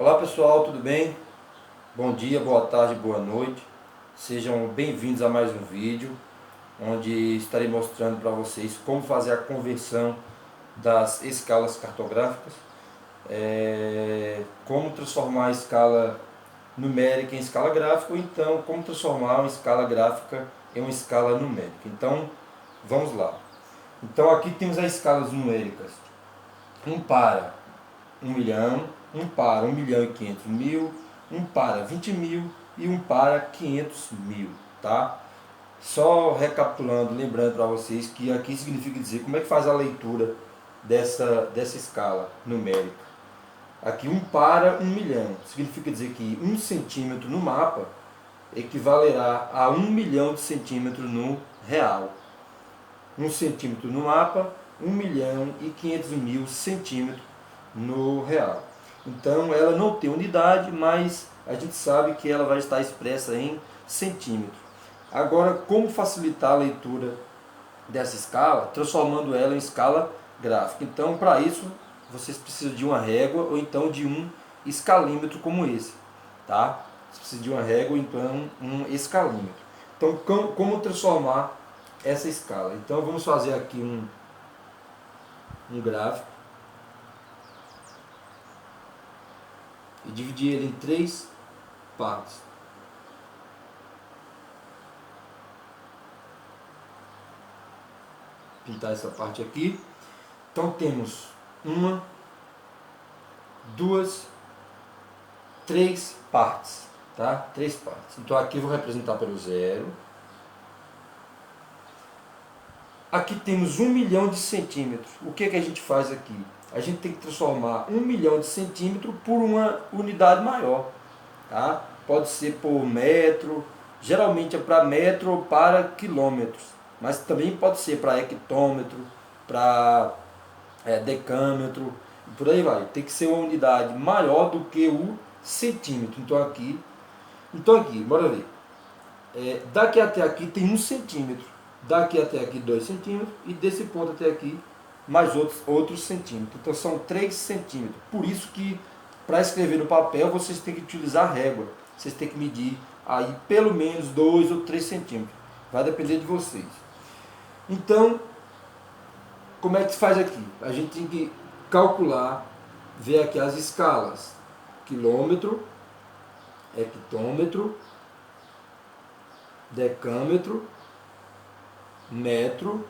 Olá pessoal, tudo bem? Bom dia, boa tarde, boa noite. Sejam bem-vindos a mais um vídeo, onde estarei mostrando para vocês como fazer a conversão das escalas cartográficas, como transformar a escala numérica em escala gráfica, ou então como transformar uma escala gráfica em uma escala numérica. Então, vamos lá. Então aqui temos as escalas numéricas. 1 para 1 milhão, 1 para 1.500.000, 1 para 20.000 e 1 para 500.000, tá? Só recapitulando, lembrando para vocês que aqui significa dizer como é que faz a leitura dessa escala numérica. Aqui 1 para 1 milhão, significa dizer que 1 centímetro no mapa equivalerá a 1 milhão de centímetros no real. 1 centímetro no mapa, 1.500.000 centímetros no real. Então ela não tem unidade, mas a gente sabe que ela vai estar expressa em centímetros. Agora, como facilitar a leitura dessa escala, transformando ela em escala gráfica? Então, para isso, vocês precisam de uma régua ou então de um escalímetro como esse, tá? Você precisa de uma régua ou então um escalímetro. Então, como transformar essa escala? Então, vamos fazer aqui um gráfico e dividir ele em 3 partes. Pintar essa parte aqui. Então temos 1, 2, 3 partes, tá? 3 partes. Então aqui eu vou representar pelo 0. Aqui temos 1 milhão de centímetros. O que a gente faz aqui? A gente tem que transformar 1 milhão de centímetros por uma unidade maior, tá? Pode ser por metro, geralmente é para metro ou para quilômetros, mas também pode ser para hectômetro, para decâmetro, e por aí vai. Tem que ser uma unidade maior do que o centímetro. Então aqui, bora ver. Daqui até aqui tem 1 centímetro, daqui até aqui 2 centímetros e desse ponto até aqui mais outros centímetros. Então são 3 centímetros. Por isso que para escrever no papel vocês têm que utilizar régua. Vocês têm que medir aí pelo menos 2 ou 3 centímetros. Vai depender de vocês. Então, como é que se faz aqui? A gente tem que calcular, ver aqui as escalas. Quilômetro, hectômetro, decâmetro, metro,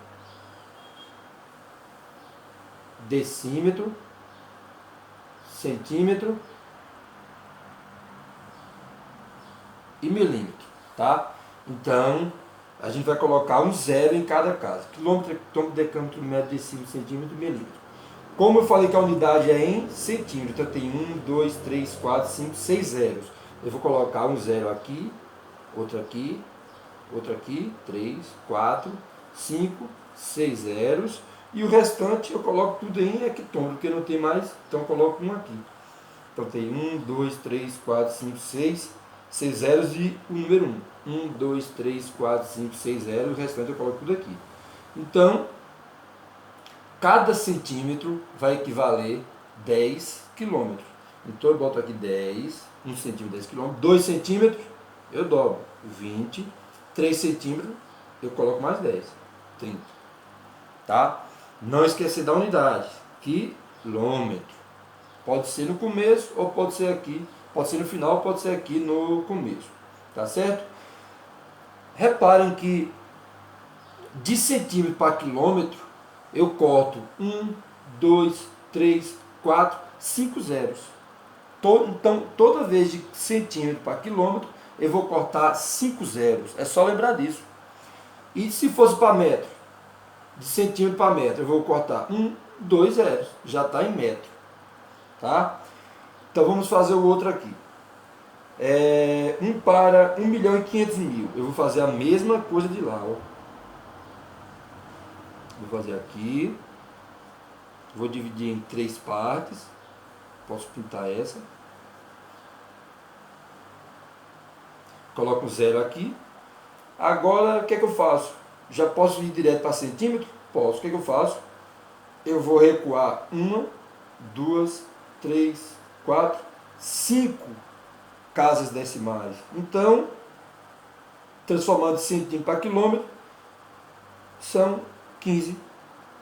decímetro, centímetro e milímetro, tá? Então, a gente vai colocar um 0 em cada caso. Quilômetro, hectômetro, decâmetro, metro, decímetro, centímetro e milímetro. Como eu falei que a unidade é em centímetro, então tem 1, 2, 3, 4, 5, 6 zeros. Eu vou colocar um 0 aqui, outro aqui, 3, 4, 5, 6 zeros. E o restante eu coloco tudo em hectômetro, porque não tem mais, então eu coloco um aqui. Então tem 1, 2, 3, 4, 5, 6 zeros e o número 1. 1, 2, 3, 4, 5, 6 zeros, o restante eu coloco tudo aqui. Então, cada centímetro vai equivaler 10 quilômetros. Então eu boto aqui 10, 1 centímetro, 10 quilômetros, 2 centímetros, eu dobro 20, 3 centímetros, eu coloco mais 10, 30. Tá? Não esquecer da unidade, quilômetro. Pode ser no começo ou pode ser aqui, pode ser no final ou pode ser aqui no começo. Tá certo? Reparem que de centímetro para quilômetro eu corto 1, 2, 3, 4, 5 zeros. Então, toda vez de centímetro para quilômetro, eu vou cortar 5 zeros. É só lembrar disso. E se fosse para metro? De centímetro para metro, eu vou cortar 1, 2 zeros. Já está em metro. Tá? Então, vamos fazer o outro aqui. 1 para 1.500.000. Eu vou fazer a mesma coisa de lá. Ó. Vou fazer aqui. Vou dividir em 3 partes. Posso pintar essa. Coloco o 0 aqui. Agora, o que é que eu faço? Já posso ir direto para centímetro? Posso. O que é que eu faço? Eu vou recuar 1, 2, 3, 4, 5 casas decimais. Então, transformando de centímetro para quilômetro, são 15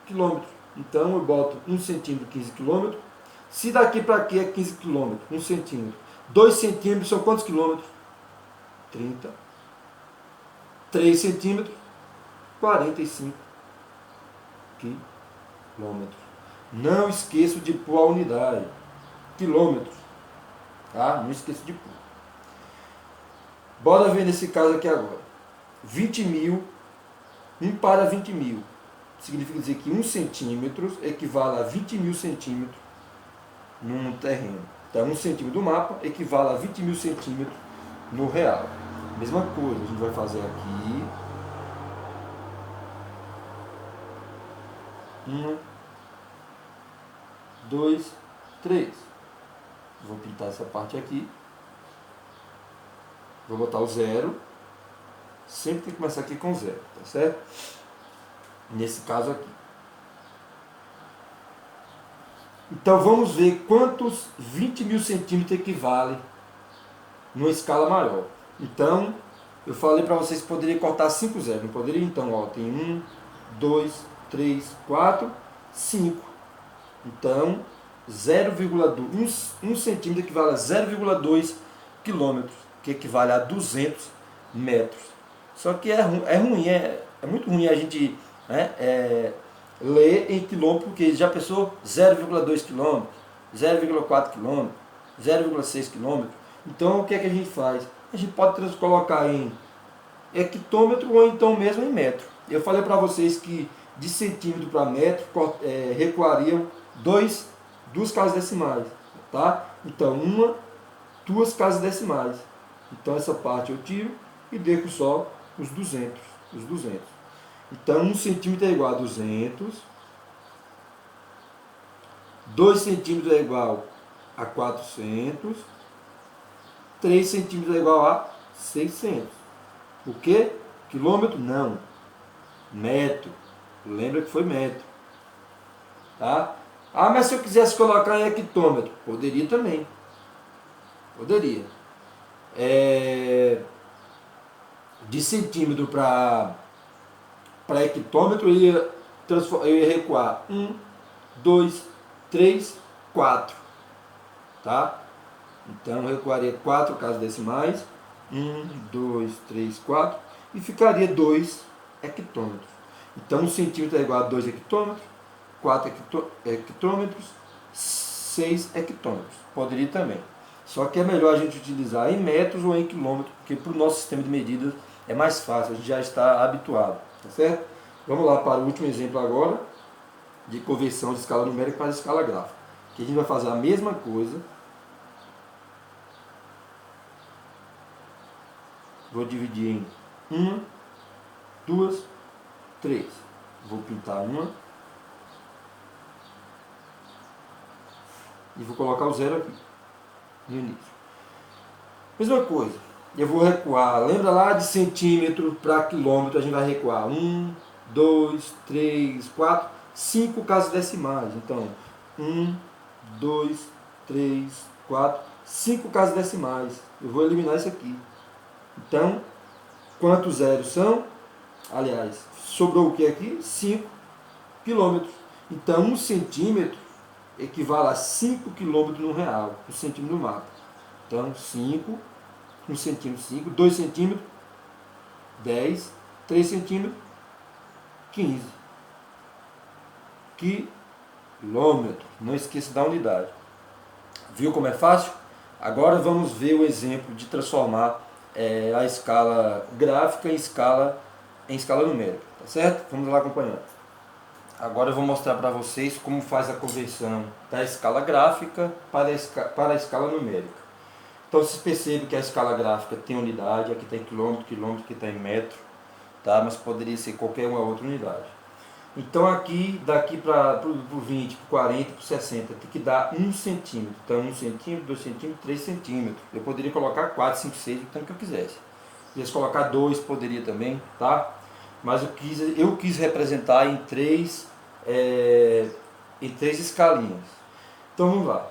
quilômetros. Então, eu boto 1 centímetro, 15 quilômetros. Se daqui para aqui é 15 quilômetros, 1 centímetro. 2 centímetros são quantos quilômetros? 30. 3 centímetros, 45 quilômetros. Não esqueço de pôr a unidade. Quilômetros. Tá? Não esqueço de pôr. Bora ver nesse caso aqui agora. 20 mil, 1 para 20 mil. Significa dizer que 1 centímetro equivale a 20 mil centímetros num terreno. Então, 1 centímetro do mapa equivale a 20 mil centímetros no real. Mesma coisa, a gente vai fazer aqui. 1, 2, 3. Vou pintar essa parte aqui. Vou botar o 0. Sempre tem que começar aqui com 0, tá certo? Nesse caso aqui. Então vamos ver quantos 20 mil centímetros equivale numa escala maior. Então, eu falei para vocês que poderia cortar 5 zeros. Não poderia? Então, ó, tem 1, 2, 3, 4, 5. Então, 0,2, 1 centímetro equivale a 0,2 quilômetros, que equivale a 200 metros. Só que é ruim, é muito ruim a gente ler em quilômetro, porque já pensou 0,2 km, 0,4 km, 0,6 km. Então o que é que a gente faz? A gente pode colocar em hectômetro ou então mesmo em metro. Eu falei para vocês que de centímetro para metro recuariam duas casas decimais, tá? Então 2 casas decimais. Então essa parte eu tiro e deixo só os 200. Então 1 centímetro é igual a 200, 2 centímetros é igual a 400, 3 centímetros é igual a 600. O que? Quilômetro? Não. Metro. Lembra que foi metro. Tá? Ah, mas se eu quisesse colocar em hectômetro, poderia também. Poderia. De centímetro para hectômetro, eu ia recuar 1, 2, 3, 4. Tá? Então eu recuaria 4 casas decimais. 1, 2, 3, 4. E ficaria 2 hectômetros. Então 1 centímetro é igual a 2 hectômetros. 4 hectômetros. 6 hectômetros. Poderia também. Só que é melhor a gente utilizar em metros ou em quilômetros, porque para o nosso sistema de medidas é mais fácil, a gente já está habituado. Tá certo? Vamos lá para o último exemplo agora, de conversão de escala numérica para escala gráfica. Que a gente vai fazer a mesma coisa. Vou dividir em 1, 2, 3. Vou pintar uma. E vou colocar o 0 aqui, no início. Mesma coisa. Eu vou recuar. Lembra lá de centímetro para quilômetro? A gente vai recuar 1, 2, 3, 4, 5 casas decimais. Então, 1, 2, 3, 4, 5 casas decimais. Eu vou eliminar isso aqui. Então, quantos zeros são? Aliás, sobrou o que aqui? 5 quilômetros. Então, 1 centímetro equivale a 5 quilômetros no real. 1 centímetro no mapa. Então, 5, 1 centímetro, 5, 2 centímetros, 10, 3 centímetros, 15 quilômetros. Não esqueça da unidade. Viu como é fácil? Agora vamos ver o exemplo de transformar a escala gráfica em escala numérica. Tá certo? Vamos lá acompanhando. Agora eu vou mostrar para vocês como faz a conversão da escala gráfica para a escala numérica. Então vocês percebem que a escala gráfica tem unidade, aqui tem quilômetro, aqui está em metro, tá? Mas poderia ser qualquer uma outra unidade. Então aqui, daqui para o 20, para o 40, para o 60, tem que dar 1 centímetro. Então 1 centímetro, 2 centímetros, 3 centímetros. Eu poderia colocar 4, 5, 6, o tanto que eu quisesse. Se quisesse colocar 2, poderia também, tá? Mas eu quis representar em três escalinhas. Então vamos lá.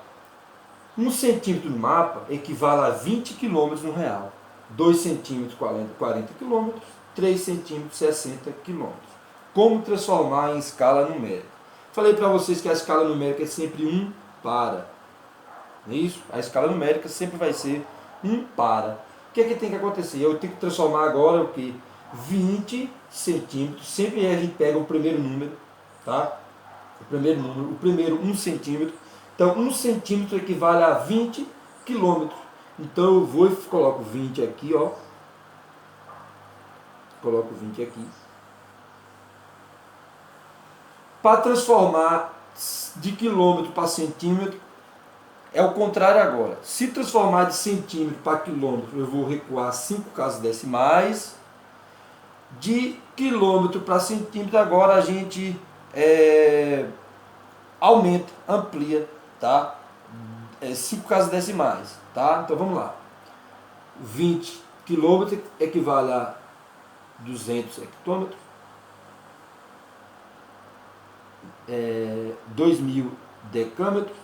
1 centímetro no mapa equivale a 20 quilômetros no real. 2 centímetros, 40 quilômetros. 3 centímetros, 60 quilômetros. Como transformar em escala numérica? Falei para vocês que a escala numérica é sempre 1 para. Não é isso? A escala numérica sempre vai ser 1 para. O que é que tem que acontecer? Eu tenho que transformar agora o que? 20 centímetros. Sempre a gente pega o primeiro número, tá? O primeiro número, o primeiro 1 centímetro. Então 1 centímetro equivale a 20 quilômetros. Então eu vou e coloco 20 aqui, ó. Coloco 20 aqui. Para transformar de quilômetro para centímetro, é o contrário agora. Se transformar de centímetro para quilômetro, eu vou recuar 5 casas decimais. De quilômetro para centímetro, agora a gente aumenta, amplia, tá? 5 casas decimais, tá? Então vamos lá. 20 quilômetros equivale a 200 hectômetros. 2.000 decâmetros.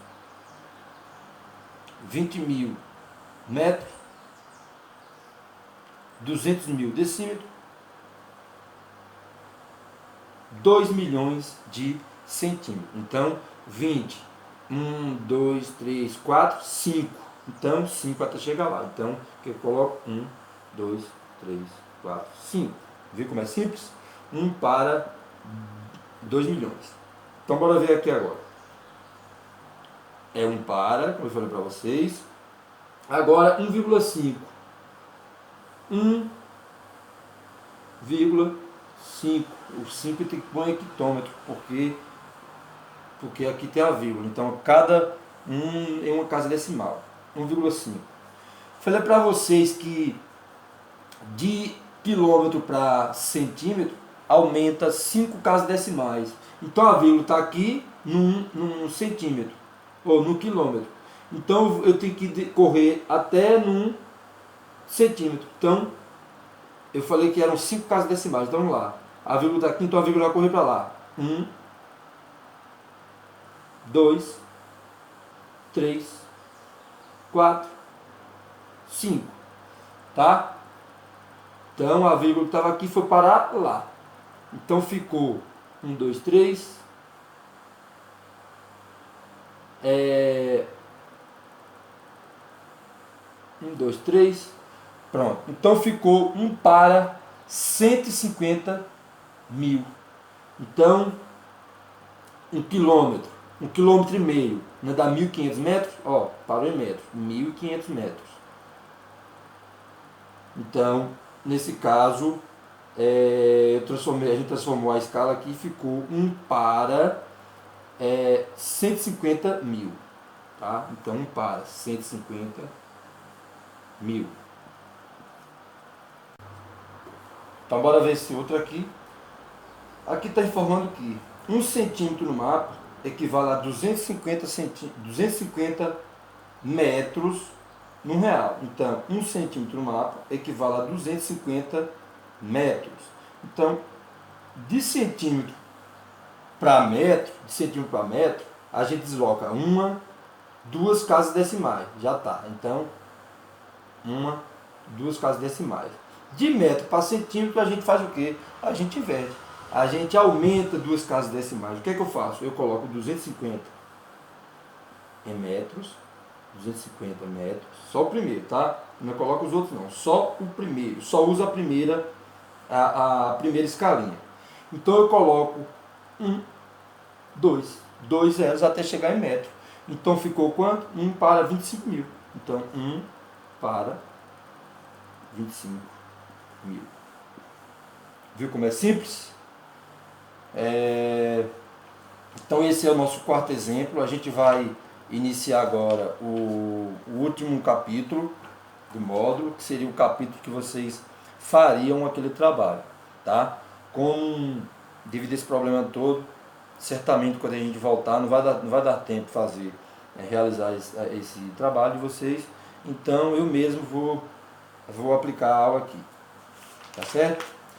20.000 metros. 200.000 decímetros. 2 milhões de centímetros. Então, 20. 1, 2, 3, 4, 5. Então, 5 até chegar lá. Então, eu coloco 1, 2, 3, 4, 5. Viu como é simples? 1 para 2 milhões. Então, bora ver aqui agora. É 1 para, como eu falei para vocês. Agora, 1,5. 1,5. O 5 tem que pôr em hectômetro, porque aqui tem a vírgula. Então, cada em uma casa decimal. 1,5. Falei para vocês que de quilômetro para centímetro aumenta 5 casas decimais. Então, a vírgula está aqui num centímetro, ou no quilômetro. Então, eu tenho que correr até num centímetro. Então, eu falei que eram 5 casas decimais. Então, vamos lá. A vírgula está aqui, então a vírgula vai correr para lá. 1, 2, 3, 4, 5. Tá? Então a vírgula que estava aqui foi parar lá. Então ficou 1, 2, 3. 1, 2, 3. Pronto. Então ficou 1 para 150 mil. Então, 1 quilômetro. 1 quilômetro e meio. Não dá 1.500 metros? Ó, parou em metros. 1.500 metros. Então, nesse caso, a gente transformou a escala aqui e ficou 1 para 150 mil. Tá? Então, 1 para 150 mil. Então, bora ver esse outro aqui. Aqui está informando que 1 centímetro no mapa equivale a 250 metros no real. Então, 1 centímetro no mapa equivale a 250 metros. Então, de centímetro para metro, a gente desloca 1, 2 casas decimais. Já está. Então, 1, 2 casas decimais. De metro para centímetro, a gente faz o quê? A gente inverte. A gente aumenta 2 casas decimais. O que é que eu faço? Eu coloco 250 em metros. 250 metros. Só o primeiro, tá? Não coloco os outros não. Só o primeiro. Só uso a primeira escalinha. Então eu coloco 2 zeros até chegar em metro. Então ficou quanto? 1 para 25 mil. Então 1 para 25 mil. Viu como é simples? Então esse é o nosso quarto exemplo. A gente vai iniciar agora o último capítulo do módulo, que seria o capítulo que vocês fariam aquele trabalho, tá? Devido a esse problema todo, certamente quando a gente voltar não vai dar tempo de fazer, realizar esse trabalho de vocês. Então eu mesmo vou aplicar a aula aqui, tá certo?